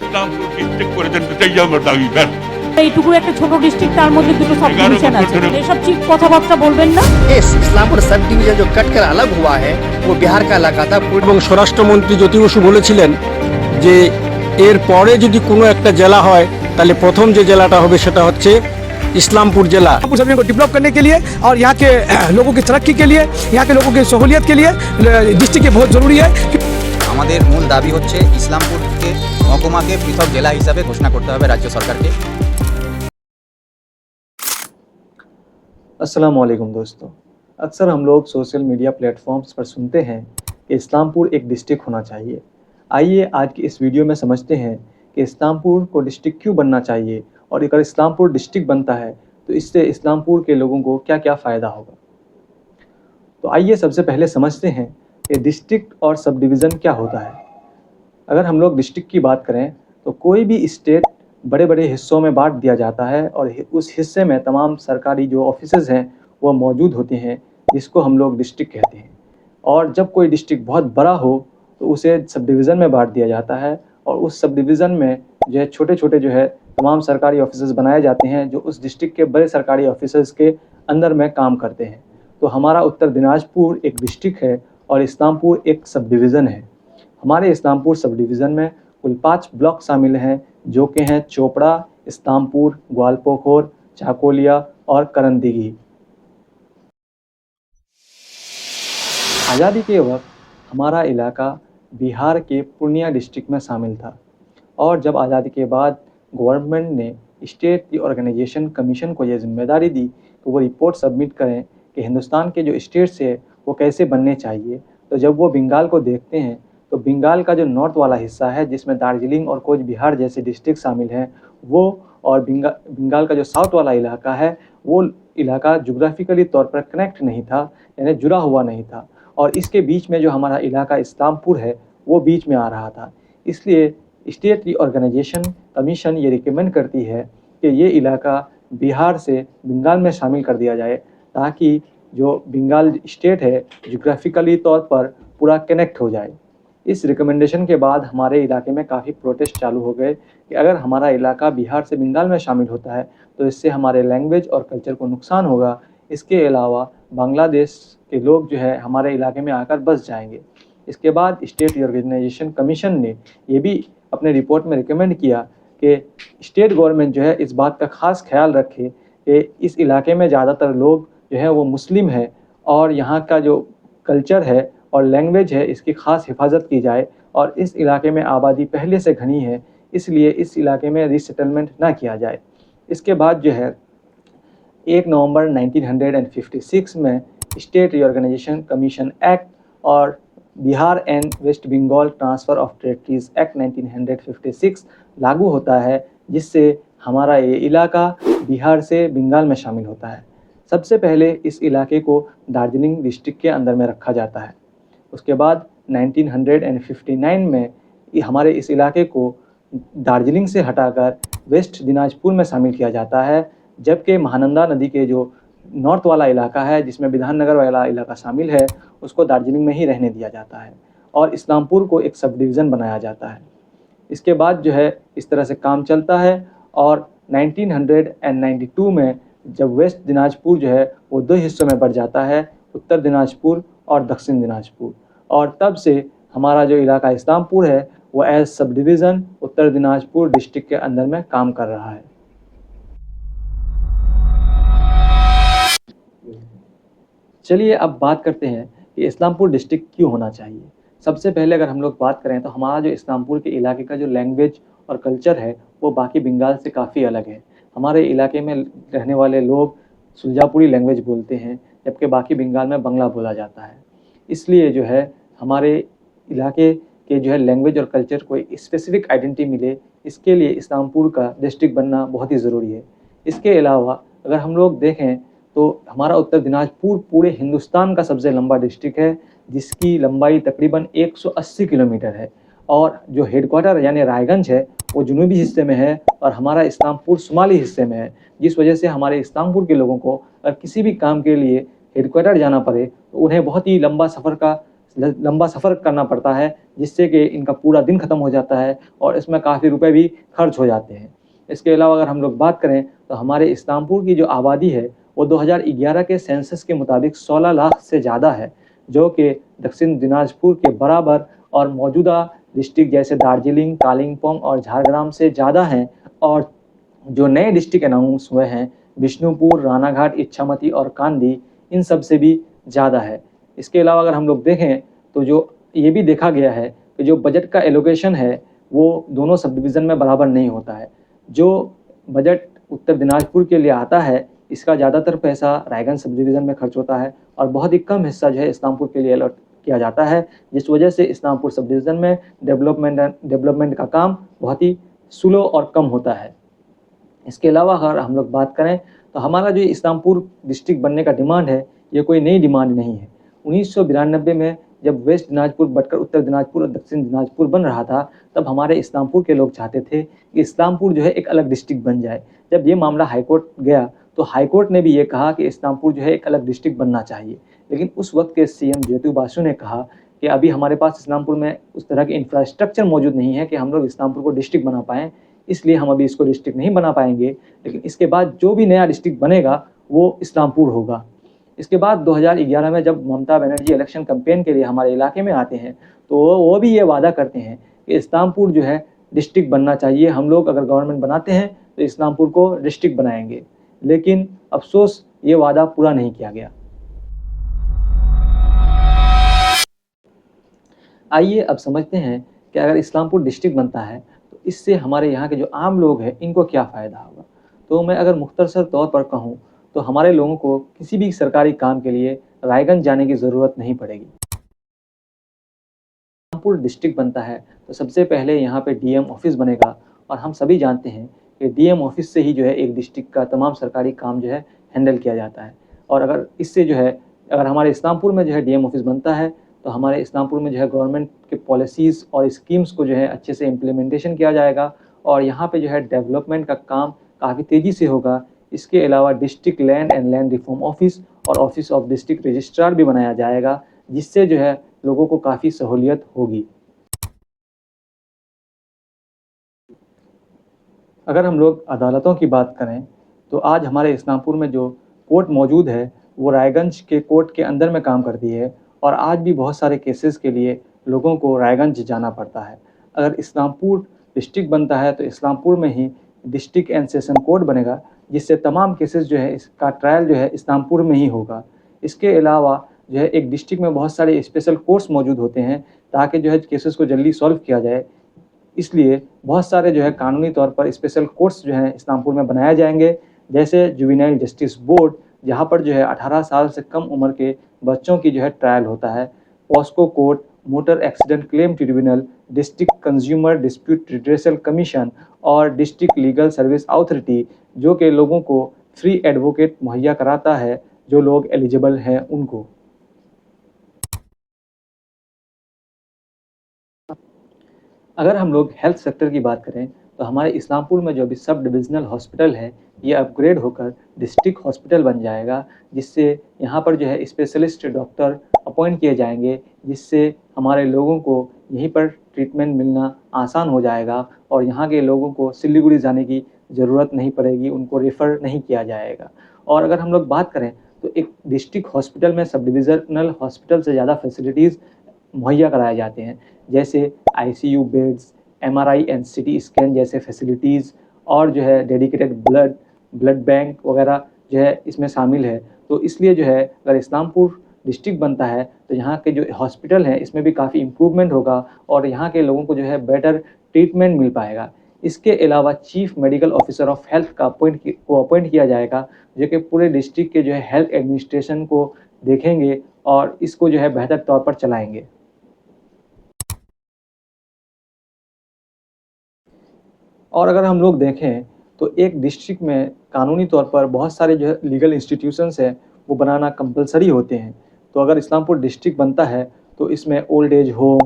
Islampur district করে দেন, এটাই আমার দাবি। ব্যাস। এইটুকু একটা ছোট ডিস্ট্রিক্ট, তার মধ্যে দুটো সাব ডিভিশন আছে। এসব ঠিক কথাবার্তা বলবেন না। इस्लामपुर सब डिवीजन जो कट कर अलग हुआ है वो बिहार का इलाका था। এবং স্বরাষ্ট্রমন্ত্রী জ্যোতি বসু বলেছিলেন যে এর পরে যদি কোনো একটা জেলা হয় তাহলে প্রথম যে জেলাটা হবে সেটা হচ্ছে इस्लामपुर जिला। सभी को डेवलप करने के लिए और यहाँ के लोगों की तरक्की के लिए, यहाँ के लोगों की सहूलियत के लिए डिस्ट्रिक्ट ये बहुत ज़रूरी है। আমাদের মূল দাবি হচ্ছে ইসলামপুরকে মহকুমাকে পৃথক জেলা হিসাবে ঘোষণা করতে হবে রাজ্য সরকারকে। अस्सलाम वालेकुम दोस्तों, अक्सर हम लोग सोशल मीडिया प्लेटफॉर्म्स पर सुनते हैं कि इस्लामपुर एक डिस्ट्रिक्ट होना चाहिए। आइए आज की इस वीडियो में समझते हैं कि इस्लामपुर को डिस्ट्रिक्ट क्यों बनना चाहिए और अगर इस्लामपुर डिस्ट्रिक्ट बनता है तो इससे इस्लामपुर के लोगों को क्या क्या फ़ायदा होगा। तो आइए सबसे पहले समझते हैं कि डिस्ट्रिक्ट और सब डिवीज़न क्या होता है। अगर हम लोग डिस्ट्रिक्ट की बात करें तो कोई भी स्टेट बड़े बड़े हिस्सों में बांट दिया जाता है और उस हिस्से में तमाम सरकारी जो ऑफिसेज हैं वो मौजूद होते हैं, जिसको हम लोग डिस्ट्रिक्ट कहते हैं। और जब कोई डिस्ट्रिक्ट बहुत बड़ा हो तो उसे सब डिवीज़न में बांट दिया जाता है और उस सब डिवीज़न में जो है छोटे छोटे जो है तमाम सरकारी ऑफिसेज बनाए जाते हैं जो उस डिस्ट्रिक्ट के बड़े सरकारी ऑफिसेज के अंदर में काम करते हैं। तो हमारा उत्तर दिनाजपुर एक डिस्ट्रिक्ट है और इस्लामपुर एक सब डिवीज़न है। हमारे इस्लामपुर सब डिवीज़न में कुल 5 ब्लॉक शामिल हैं जो कि हैं चोपड़ा, इस्लामपुर, ग्वालपोखोर, चाकोलिया और करंदीगी। आज़ादी के वक्त हमारा इलाका बिहार के पूर्णिया डिस्ट्रिक्ट में शामिल था और जब आज़ादी के बाद गवर्नमेंट ने स्टेट ऑर्गेनाइजेशन कमीशन को यह जिम्मेदारी दी तो वो रिपोर्ट सबमिट करें कि हिंदुस्तान के जो स्टेट्स है वो कैसे बनने चाहिए। तो जब वो बंगाल को देखते हैं तो बंगाल का जो नॉर्थ वाला हिस्सा है जिसमें दार्जिलिंग और कोच बिहार जैसे डिस्ट्रिक्ट शामिल हैं वो, और बंगाल का जो साउथ वाला इलाका है वो इलाका जोग्राफिकली तौर पर कनेक्ट नहीं था, यानी जुड़ा हुआ नहीं था। और इसके बीच में जो हमारा इलाका इस्लामपुर है वो बीच में आ रहा था। इसलिए स्टेट ऑर्गेनाइजेशन कमीशन ये रिकमेंड करती है कि ये इलाका बिहार से बंगाल में शामिल कर दिया जाए ताकि जो बंगाल स्टेट है जोग्राफिकली तौर पर पूरा कनेक्ट हो जाए। इस रिकमेंडेशन के बाद हमारे इलाके में काफ़ी प्रोटेस्ट चालू हो गए कि अगर हमारा इलाका बिहार से बंगाल में शामिल होता है तो इससे हमारे लैंग्वेज और कल्चर को नुकसान होगा। इसके अलावा बांग्लादेश के लोग जो है हमारे इलाके में आकर बस जाएंगे। इसके बाद स्टेट ऑर्गेनाइजेशन कमीशन ने ये भी अपने रिपोर्ट में रिकमेंड किया कि स्टेट गवर्नमेंट जो है इस बात का ख़ास ख्याल रखे कि इस इलाके में ज़्यादातर लोग जो है वो मुस्लिम है और यहाँ का जो कल्चर है और लैंग्वेज है इसकी ख़ास हिफाजत की जाए और इस इलाके में आबादी पहले से घनी है, इसलिए इस इलाके में रीसेटलमेंट ना किया जाए। इसके बाद जो है 1 नवंबर 1956 में स्टेट रीऑर्गेनाइजेशन कमीशन एक्ट और Bihar and West Bengal transfer of territories act 1956 लागू होता है, जिससे हमारा ये इलाका बिहार से बंगाल में शामिल होता है। सबसे पहले इस इलाके को दार्जिलिंग डिस्ट्रिक्ट के अंदर में रखा जाता है। उसके बाद 1959 में हमारे इस इलाके को दार्जिलिंग से हटाकर वेस्ट दिनाजपुर में शामिल किया जाता है, जबकि महानंदा नदी के जो नॉर्थ वाला इलाका है जिसमें विधाननगर वाला इलाका शामिल है उसको दार्जिलिंग में ही रहने दिया जाता है और इस्लामपुर को एक सब डिवीज़न बनाया जाता है। इसके बाद जो है इस तरह से काम चलता है और 1992 में जब वेस्ट दिनाजपुर जो है वो 2 हिस्सों में बढ़ जाता है, उत्तर दिनाजपुर और दक्षिण दिनाजपुर, और तब से हमारा जो इलाका इस्लामपुर है वो as sub division Uttar Dinajpur district के अंदर में काम कर रहा है। चलिए अब बात करते हैं कि इस्लामपुर डिस्ट्रिक्ट क्यों होना चाहिए। सबसे पहले अगर हम लोग बात करें तो हमारा जो इस्लामपुर के इलाके का जो लैंग्वेज और कल्चर है वो बाकी बंगाल से काफ़ी अलग है। हमारे इलाके में रहने वाले लोग सुलजापुरी लैंग्वेज बोलते हैं जबकि बाकी बंगाल में बंगला बोला जाता है। इसलिए जो है हमारे इलाके के जो है लैंग्वेज और कल्चर को स्पेसिफिक आइडेंटिटी मिले, इसके लिए इस्लामपुर का डिस्ट्रिक्ट बनना बहुत ही ज़रूरी है। इसके अलावा अगर हम लोग देखें तो हमारा उत्तर दिनाजपुर पूरे हिंदुस्तान का सबसे लंबा डिस्ट्रिक्ट है जिसकी लंबाई तकरीबन 180 किलोमीटर है और जो हेडक्वार्टर यानी रायगंज है वो जनूबी हिस्से में है और हमारा इस्लामपुर शुमाली हिस्से में है, जिस वजह से हमारे इस्लामपुर के लोगों को अगर किसी भी काम के लिए हेडक्वार्टर जाना पड़े तो उन्हें बहुत ही लंबा सफ़र का लंबा सफ़र करना पड़ता है, जिससे कि इनका पूरा दिन ख़त्म हो जाता है और इसमें काफ़ी रुपए भी खर्च हो जाते हैं। इसके अलावा अगर हम लोग बात करें तो हमारे इस्लामपुर की जो आबादी है वो 2011 के सेंसस के मुताबिक 16 लाख से ज़्यादा है, जो कि दक्षिण दिनाजपुर के बराबर और मौजूदा डिस्ट्रिक्ट जैसे दार्जिलिंग, कालिम्पोंग और झारग्राम से ज़्यादा हैं। और जो नए डिस्ट्रिक्ट अनाउंस हुए हैं, बिष्णुपुर, रानाघाट, इच्छामती और कांदी, इन सब से भी ज़्यादा है। इसके अलावा अगर हम लोग देखें तो जो ये भी देखा गया है कि जो बजट का एलोकेशन है वो दोनों सब डिवीज़न में बराबर नहीं होता है। जो बजट उत्तर दिनाजपुर के लिए आता है, इसका ज़्यादातर पैसा रायगंज सब डिवीज़न में खर्च होता है और बहुत ही कम हिस्सा जो है इस्लामपुर के लिए अलॉट किया जाता है, जिस वजह से इस्लामपुर सब डिवीज़न में डेवलपमेंट का काम बहुत ही स्लो और कम होता है। इसके अलावा अगर हम लोग बात करें तो हमारा जो इस्लामपुर डिस्ट्रिक्ट बनने का डिमांड है, ये कोई नई डिमांड नहीं है। 1992 में जब वेस्ट दिनाजपुर बढ़कर उत्तर दिनाजपुर और दक्षिण दिनाजपुर बन रहा था, तब हमारे इस्लामपुर के लोग चाहते थे कि इस्लामपुर जो है एक अलग डिस्ट्रिक्ट बन जाए। जब ये मामला हाईकोर्ट गया तो हाईकोर्ट ने भी ये कहा कि इस्लामपुर जो है एक अलग डिस्ट्रिक्ट बनना चाहिए, लेकिन उस वक्त के सीएम ज्योति बासु ने कहा कि अभी हमारे पास इस्लामपुर में उस तरह की इंफ्रास्ट्रक्चर मौजूद नहीं है कि हम लोग इस्लामपुर को डिस्ट्रिक्ट बना पाएँ, इसलिए हम अभी इसको डिस्ट्रिक्ट नहीं बना पाएंगे, लेकिन इसके बाद जो भी नया डिस्ट्रिक्ट बनेगा वो इस्लामपुर होगा। इसके बाद 2011 में जब ममता बनर्जी इलेक्शन कैंपेन के लिए हमारे इलाके में आते हैं तो वो भी ये वादा करते हैं कि इस्लामपुर जो है डिस्ट्रिक्ट बनना चाहिए, हम लोग अगर गवर्नमेंट बनाते हैं तो इस्लामपुर को डिस्ट्रिक्ट बनाएंगे, लेकिन अफसोस ये वादा पूरा नहीं किया गया। आइए अब समझते हैं कि अगर इस्लामपुर डिस्ट्रिक्ट बनता है तो इससे हमारे यहाँ के जो आम लोग हैं इनको क्या फ़ायदा होगा। तो मैं अगर मुख्तसर तौर पर कहूँ तो हमारे लोगों को किसी भी सरकारी काम के लिए रायगंज जाने की ज़रूरत नहीं पड़ेगी। इस्लामपुर डिस्ट्रिक्ट बनता है तो सबसे पहले यहाँ पे डीएम ऑफिस बनेगा, और हम सभी जानते हैं कि डीएम ऑफिस से ही जो है एक डिस्ट्रिक्ट का तमाम सरकारी काम जो है हैंडल किया जाता है। और अगर इससे जो है अगर हमारे इस्लामपुर में जो है डीएम ऑफिस बनता है तो हमारे इस्लामपुर में जो है गवर्नमेंट के पॉलिसीज़ और स्कीम्स को जो है अच्छे से इम्प्लीमेंटेशन किया जाएगा और यहाँ पे जो है डेवलपमेंट का काम काफ़ी तेज़ी से होगा। इसके अलावा district land and land reform office और ऑफिस ऑफ डिस्ट्रिक्ट रजिस्ट्रार भी बनाया जाएगा, जिससे जो है लोगों को काफ़ी सहूलियत होगी। अगर हम लोग अदालतों की बात करें तो आज हमारे इस्लामपुर में जो कोर्ट मौजूद है वो रायगंज के कोर्ट के अंदर में काम करती है, और आज भी बहुत सारे केसेस के लिए लोगों को रायगंज जाना पड़ता है। अगर इस्लामपुर डिस्ट्रिक्ट बनता है तो इस्लामपुर में ही डिस्ट्रिक्ट एंड सेशन कोर्ट बनेगा, जिससे तमाम केसेस जो है इसका ट्रायल जो है इस्लामपुर में ही होगा। इसके अलावा जो है एक डिस्ट्रिक्ट में बहुत सारे स्पेशल कोर्ट्स मौजूद होते हैं ताकि जो है केसेस को जल्दी सॉल्व किया जाए, इसलिए बहुत सारे जो है कानूनी तौर पर स्पेशल कोर्ट्स जो हैं इस्लामपुर में बनाए जाएंगे, जैसे जुवेनाइल जस्टिस बोर्ड, जहाँ पर जो है 18 साल से कम उम्र के बच्चों की जो है ट्रायल होता है, POCSO court, motor accident claim tribunal, district consumer dispute redressal commission और डिस्ट्रिक्ट लीगल सर्विस अथॉरिटी, जो कि लोगों को फ्री एडवोकेट मुहैया कराता है जो लोग एलिजिबल हैं उनको। अगर हम लोग हेल्थ सेक्टर की बात करें तो हमारे इस्लामपुर में जो भी सब डिविजनल हॉस्पिटल है ये अपग्रेड होकर डिस्ट्रिक्ट हॉस्पिटल बन जाएगा, जिससे यहाँ पर जो है स्पेशलिस्ट डॉक्टर अपॉइंट किए जाएंगे, जिससे हमारे लोगों को यहीं पर ट्रीटमेंट मिलना आसान हो जाएगा और यहाँ के लोगों को सिलीगुड़ी जाने की ज़रूरत नहीं पड़ेगी, उनको रेफ़र नहीं किया जाएगा। और अगर हम लोग बात करें तो एक डिस्ट्रिक्ट हॉस्पिटल में सब डिविजनल हॉस्पिटल से ज़्यादा फैसिलिटीज़ मुहैया कराए जाते हैं, जैसे ICU beds, MRI and CT scan जैसे फैसिलिटीज़, और जो है डेडिकेटेड ब्लड बैंक वगैरह जो है इसमें शामिल है। तो इसलिए जो है अगर इस्लामपुर डिस्ट्रिक्ट बनता है तो यहाँ के जो हॉस्पिटल हैं इसमें भी काफ़ी इम्प्रूवमेंट होगा और यहाँ के लोगों को जो है बेटर ट्रीटमेंट मिल पाएगा। इसके अलावा chief medical officer of health का अपॉइंट किया जाएगा, जो कि पूरे डिस्ट्रिक्ट के जो है हेल्थ एडमिनिस्ट्रेशन को देखेंगे और इसको जो है बेहतर तौर पर चलाएंगे। और अगर हम लोग देखें तो एक डिस्ट्रिक्ट में कानूनी तौर पर बहुत सारे जो है लीगल इंस्टीट्यूशंस हैं वो बनाना कंपलसरी होते हैं। तो अगर इस्लामपुर डिस्ट्रिक्ट बनता है तो इसमें ओल्ड एज होम,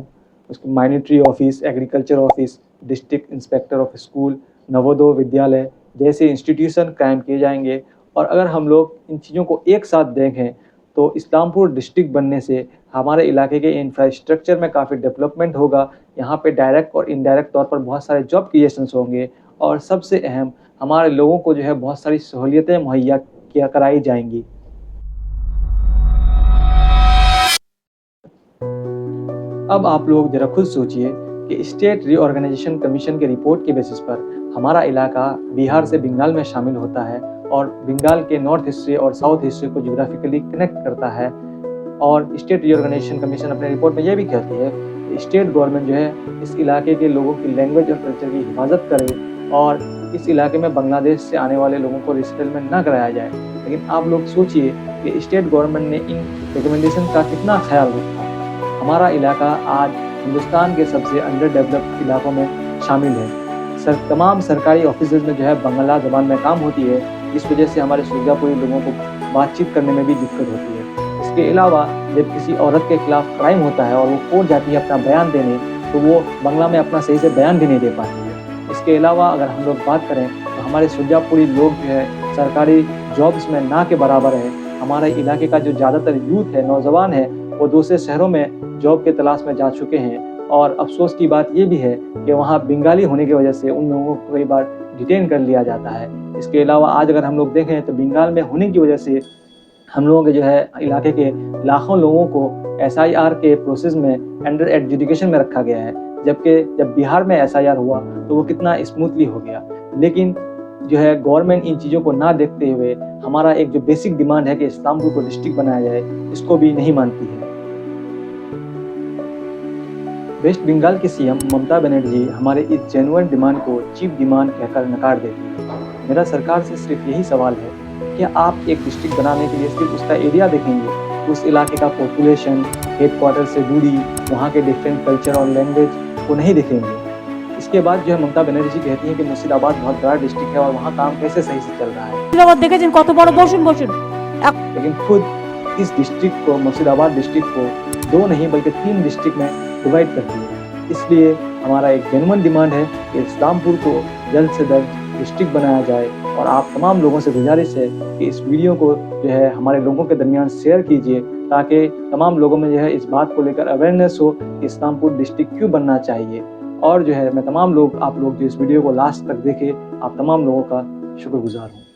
उसके माइनिटरी office, agriculture office, district inspector of school, Navodaya Vidyalaya जैसे इंस्टीट्यूशन कायम किए जाएंगे। और अगर हम लोग इन चीज़ों को एक साथ देखें तो इस्लामपुर डिस्ट्रिक्ट बनने से हमारे इलाके के इंफ्रास्ट्रक्चर में काफ़ी डेवलपमेंट होगा। यहाँ पे डायरेक्ट और इनडायरेक्ट तौर पर बहुत सारे जॉब क्रिएशंस होंगे और सबसे अहम हमारे लोगों को जो है बहुत सारी सहूलियतें मुहैया किया कराई जाएंगी। अब आप लोग जरा खुद सोचिए कि स्टेट रीऑर्गेनाइजेशन कमीशन के रिपोर्ट के बेसिस पर हमारा इलाका बिहार से बंगाल में शामिल होता है और बंगाल के नॉर्थ हिस्से और साउथ हिस्से को ज्योग्राफिकली कनेक्ट करता है। और स्टेट रीऑर्गेनाइजेशन कमीशन अपने रिपोर्ट में यह भी कहती है कि स्टेट गवर्नमेंट जो है इस इलाके के लोगों की लैंग्वेज और कल्चर की हिफाजत करे और इस इलाके में बांग्लादेश से आने वाले लोगों को रिसेटलमेंट ना कराया जाए। लेकिन आप लोग सोचिए कि स्टेट गवर्नमेंट ने इन रिकमेंडेशन का कितना ख्याल रखा। हमारा इलाका आज हिंदुस्तान के सबसे अंडर डेवलप्ड इलाकों में शामिल है। तमाम सरकारी ऑफिसेज में जो है बांग्ला ज़बान में काम होती है। इस वजह से हमारे सुरजापुरी लोगों को बातचीत करने में भी दिक्कत होती है। इसके अलावा जब किसी औरत के खिलाफ क्राइम होता है और वो कोर्ट जाती है अपना बयान देने, तो वो बांग्ला में अपना सही से बयान भी नहीं दे पाती है। इसके अलावा अगर हम लोग बात करें तो हमारे सुरजापुरी लोग जो है सरकारी जॉब्स में ना के बराबर है। हमारे इलाके का जो ज़्यादातर यूथ है, नौजवान है, वो दूसरे शहरों में जॉब के तलाश में जा चुके हैं। और अफसोस की बात ये भी है कि वहाँ बंगाली होने की वजह से उन लोगों को कई बार डिटेन कर लिया जाता है। इसके अलावा आज अगर हम लोग देखें तो बंगाल में होने की वजह से हम लोगों के जो है इलाके के लाखों लोगों को SIR के प्रोसेस में अंडर एडजुडिकेशन में रखा गया है। जबकि जब बिहार में SIR हुआ तो वो कितना स्मूथली हो गया। लेकिन जो है गवर्नमेंट इन चीज़ों को ना देखते हुए हमारा एक जो बेसिक डिमांड है कि इस्लामपुर को डिस्ट्रिक्ट बनाया जाए, इसको भी नहीं मानती है। वेस्ट बंगाल की CM ममता बनर्जी हमारे इस जेन्युइन डिमांड को चीप डिमांड कहकर नकार देती है। मेरा सरकार से सिर्फ यही सवाल है कि आप एक डिस्ट्रिक्ट बनाने के लिए सिर्फ उसका एरिया देखेंगे, उस इलाके का पॉपुलेशन, हेडक्वार्टर से दूरी, वहाँ के डिफरेंट कल्चर और लैंग्वेज को नहीं देखेंगे। इसके बाद जो है ममता बनर्जी कहती है कि मुर्शिदाबाद बहुत बड़ा डिस्ट्रिक्ट है और वहाँ काम कैसे सही से चल रहा है। देखेছেন কত বড় বসুন বসুন। लेकिन खुद इस डिस्ट्रिक्ट को, मुर्शिदाबाद डिस्ट्रिक्ट को 2 नहीं बल्कि 3 डिस्ट्रिक्ट में डिवाइड करती है। इसलिए हमारा एक जेन्युइन डिमांड है कि इस्लामपुर को जल्द से जल्द डिस्ट्रिक्ट बनाया जाए। और आप तमाम लोगों से गुजारिश है कि इस वीडियो को जो है हमारे लोगों के दरमियान शेयर कीजिए ताकि तमाम लोगों में जो है इस बात को लेकर अवेयरनेस हो कि इस्लामपुर डिस्ट्रिक्ट क्यों बनना चाहिए। और जो है मैं तमाम लोग, आप लोग जो इस वीडियो को लास्ट तक देखे, आप तमाम लोगों का शुक्रगुजार हूँ।